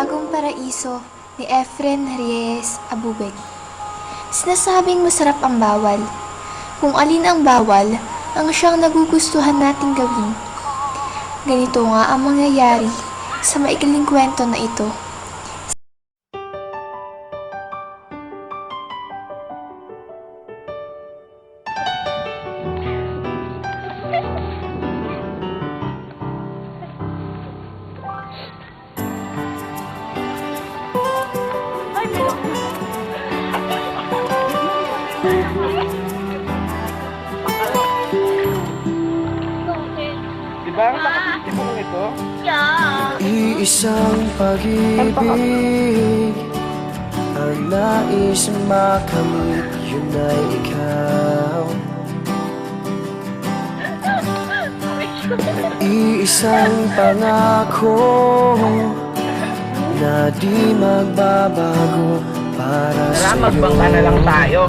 Bagong Paraiso ni Efren Reyes Abubeg. Sinasabing masarap ang bawal. Kung alin ang bawal, ang siyang nagugustuhan nating gawin. Ganito nga ang mangyayari sa maikling kwento na ito. Diba ang nakatiti mo ito? Iisang pag-ibig ang nais makamit, yun ay ikaw. Iisang pangako na di magbabago para Tara, sa'yo. magbangka na lang tayo.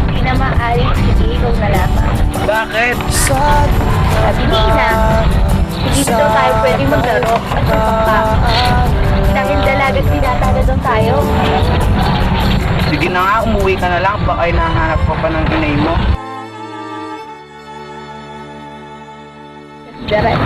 Hindi na maaaring sige ikaw na lamang. Bakit? Sabi ni Ina, hindi daw tayo pwede maglaro at magpangka. Dahil dalagat dinatala daw tayo. Sige na nga, umuwi ka na lang. Baka hinahanap ko pa ng inay mo. Darat.